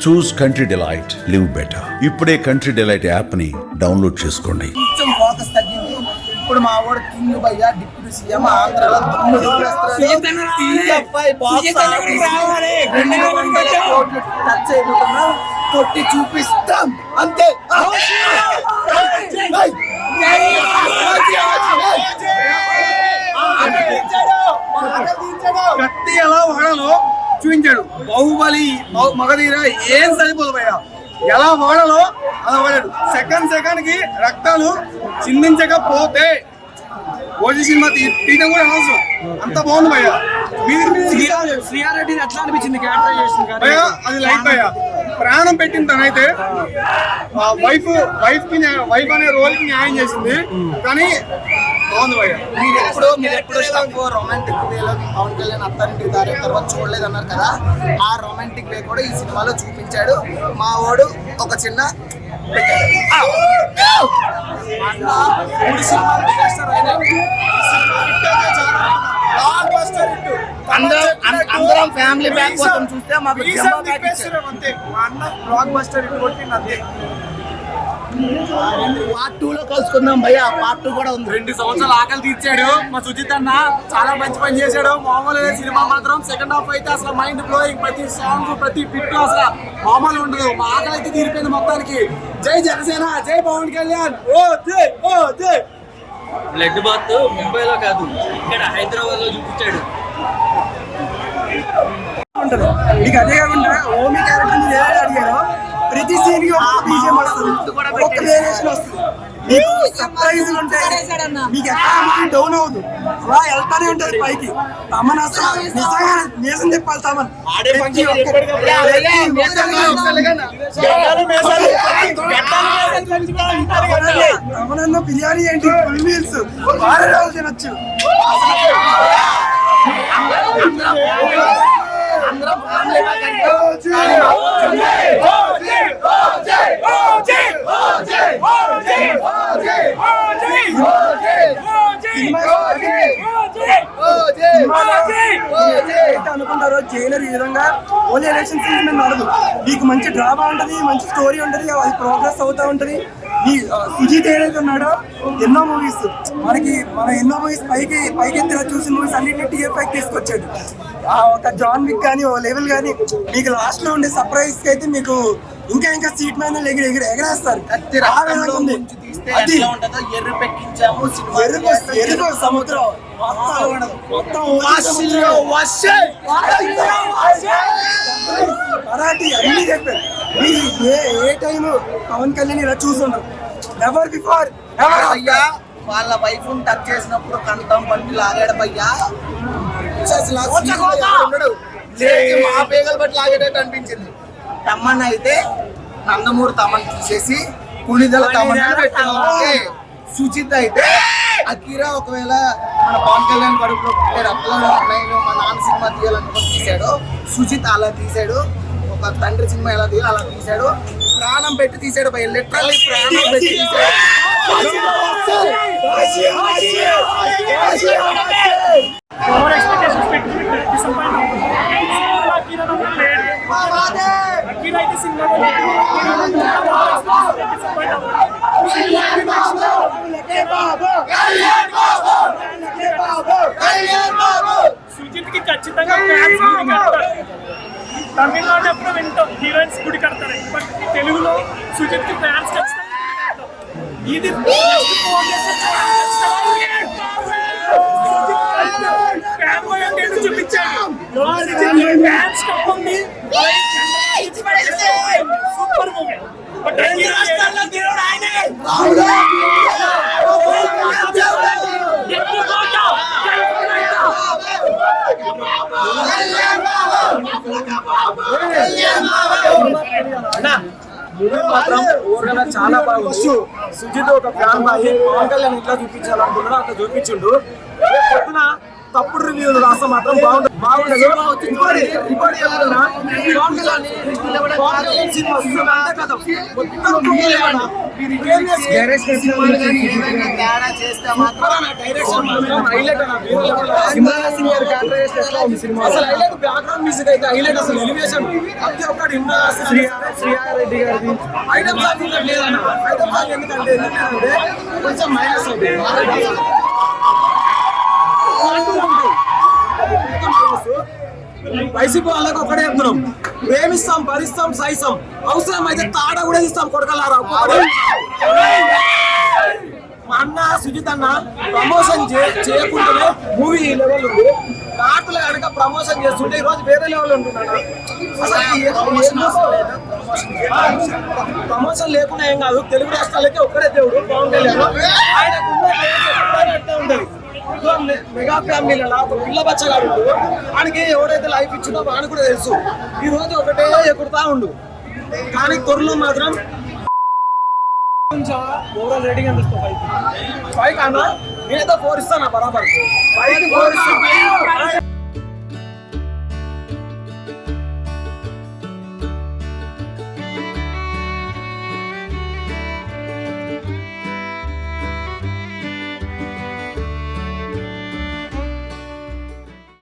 చూస్ country delight, live better. ఇప్పుడే country delight app ని download చేసుకోండి. కొంచెం ఫోకస్ తగ్గింది. ఇప్పుడు మా వాడు కింగ్ భయ్యా డిప్యూటీ సీఎం ఆంధ్రలో టచ్ అయిపోతున్నా కొట్టి చూపిస్తాం అంతే. కత్తి ఎలా వాడాలో చూపించాడు. బాహుబలి మగధీర ఏం సరిపోదు భయ్యా, ఎలా వాడాలో అలా వాడాడు. సెకండ్ కి రక్తాలు చిందించకపోతే ఓజీ సినిమా తీయడం కూడా అనవసరం. అంత బాగుంది భయ్యా. శ్రీయారెడ్డి ఎట్లా అనిపించింది క్యారెక్టరైజేషన్ భయ్యా? అది లైక్ భయ్యా, ప్రాణం పెట్టిన తనైతే వైఫ్ అనే రోల్ కి న్యాయం చేసింది. కానీ బాగుంది భయ్యా. మీరు ఎప్పుడు రొమాంటిక్ వేలో పవన్ కళ్యాణ్ అత్తారింటికి దారి తర్వాత చూడలేదు అన్నారు కదా, ఆ రొమాంటిక్ వే కూడా ఈ సినిమాలో చూపించాడు. మా వాడు ఒక చిన్న అందరం ఫ్యామిలీ బ్యాక్ కోసం చూస్తే మాకు అంతే. మా అన్న బ్లాక్ బస్టర్ హిట్ కొట్టింది అంతే. పార్ట్ 2 లో కలుసుకుందాం భయ్యా. పార్ట్ 2 కూడా ఉంది. 2 సంవత్సరాలు ఆకలి తీర్చాడు మా సుజిత్ అన్న. చాలా మంచి పని చేశాడు. మామూలు సినిమా మాత్రం సెకండ్ హాఫ్ అయితే అసలు మైండ్ బ్లోయింగ్. ప్రతి సాంగ్ ప్రతి పిట్టు అసలు మామూలు ఉండదు. మా ఆకలి అయితే తీరిపోయింది మొత్తానికి. జై జనసేన, జై పవన్ కళ్యాణ్. ఓ జై, ఓ జై. బ్లడ్ బాత్ ముంబైలో కాదు, ఇక్కడ హైదరాబాద్ లో చూపించాడు. మీకు అదే కాకుండా ఓమి క్యారెక్టర్ మీరు ఏదైనా అడిగారో ప్రతి సీన్ కి ఒక బీజిఎం వస్తుంది, ఒక వేరియేషన్ వస్తుంది. మీకు సర్ప్రైజ్లు ఉంటాయి. మీకు ఎక్కడ డౌన్ అవ్వదు, అలా వెళ్తానే ఉంటది పైకి. తమన్ అసలు నిజంగా నేసం చెప్పాలి. తమన్ తమనన్న బిర్యానీ ఏంటి, ఫుల్ మీల్స్ వారం రోజులు తినొచ్చు. అనుకుంటారో జైలర్ ఈ విధంగా ఓన్లీ ఎలక్షన్ సీజన్ మీద నడదు. మీకు మంచి డ్రామా ఉంటది, మంచి స్టోరీ ఉంటది, అది ప్రోగ్రెస్ అవుతా ఉంటది. ఈ సుజిత్ ఏదైతే ఉన్నాడో ఎన్నో మూవీస్ మన ఎన్నో మూవీస్ పైకెత్తిలా చూసిన మూవీస్ అన్నింటినీ టీఎఫ్ఐకి తీసుకొచ్చాడు. ఒక జాన్ విక్ కానీ ఓ లెవెల్ కానీ మీకు లాస్ట్ లో ఉండే సర్ప్రైజ్ కి అయితే మీకు ఇంకా సీట్ మీద ఎగరేస్తారు. ఎరుపు సముద్రం మరాఠీ అన్ని చెప్పారు. మీరు ఏ టైం పవన్ కళ్యాణ్ ఇలా చూసుండ్రు. ఎవర్ బిఫోర్ అయ్యా వాళ్ళ వైఫ్ టచ్ చేసినప్పుడు కంఠం పట్టి లాగాడు భయ్యా. మా పేగలు బట్టి లాగేటట్టు అనిపించింది. తమ్మన్ అయితే నందమూరి తమ్మన్ తీసేసి పులిదల తమ్మన్ పెట్టాను. సుచిత్ అయితే అకీరా ఒకవేళ మన పవన్ కళ్యాణ్ కడుపులో అట్లా నేను మా నాన్న సినిమా తీయాలనుకుని తీశాడు. సుచిత్ అలా తీశాడు. ఒక తండ్రి సినిమా ఎలా తీయాలి అలా తీశాడు. ప్రాణం పెట్టి తీశాడు భయ, లిటరల్లీ ప్రాణం పెట్టి తీశాడు. సుజిత్ కి ఖచ్చితంగా తమిళనాడు ఎప్పుడు వింటాం హీరోయిన్స్ గుడి కడతారు, బట్ తెలుగులో సుజిత్ కి ఫ్యాన్స్ ఖచ్చితంగా ఇది చూపించాడు. Super movie. బట్ చాలా బాగుంది. సుజిత్ ఒక ఫ్యాన్ బాయ్ పవన్ కళ్యాణ్ ఇట్లా చూపించాలనుకున్నాడు, అట్లా చూపించిండు. పొద్దున తప్పుడు రివ్యూలు రాస్తే మాత్రం బాగుండదు. ఇంకోటి చెప్తున్నా, పవన్ కళ్యాణ్ సినిమా వస్తుందంటే కదా మొత్తం కుమ్మేయాలన్న. తేడా చేస్తే మాత్రం డైరెక్షన్ మాత్రం హైలైట్ అన్న. అసలు హైలైట్ బ్యాక్గ్రౌండ్ మ్యూజిక్ అయితే హైలైట్. అసలు ఎలివేషన్ ప్రతి ఒక్కటి శ్రీయారెడ్డి గారిది ఐటమ్ సాంగ్ ఇంకా లేదన్న. ఐటమ్ సాంగ్ ఎందుకంటే కొంచెం మైనస్ వైసీపీ వాళ్ళకి ఒకటే చెప్తున్నాం, ప్రేమిస్తాం, భరిస్తాం, సహిస్తాం, అవసరం అయితే తాడ కూడా ఇస్తాం కొడకలారా. మా అన్న సుజిత్ అన్న ప్రమోషన్ చేయకుండానే మూవీ ఈ లెవెల్ ఉంది. నాటులు కనుక ప్రమోషన్ చేస్తుంటే ఈ రోజు వేరే లెవెల్ ఉంటున్నాడు. ప్రమోషన్ లేకుండా ఏం కాదు, తెలుగు రాష్ట్రాలకి ఒక్కడే దేవుడు పవన్ కళ్యాణ్. ఆయనకు ఉంటది మెగా ఫ్యామిలీలలో ఒక పిల్ల బచ్చగాడు వాడికి ఎవరైతే లైఫ్ ఇచ్చిందో వాడికి కూడా తెలుసు. ఈ రోజు ఒకటే ఎగురుతా ఉండు, కానీ త్వరలో మాత్రం ఓవరాల్ రేటింగ్ ఎంత ఇస్తావు? 5 కన్నా నేనైతే 4 ఇస్తాను బరాబర్. 5 4 ఇస్తాను.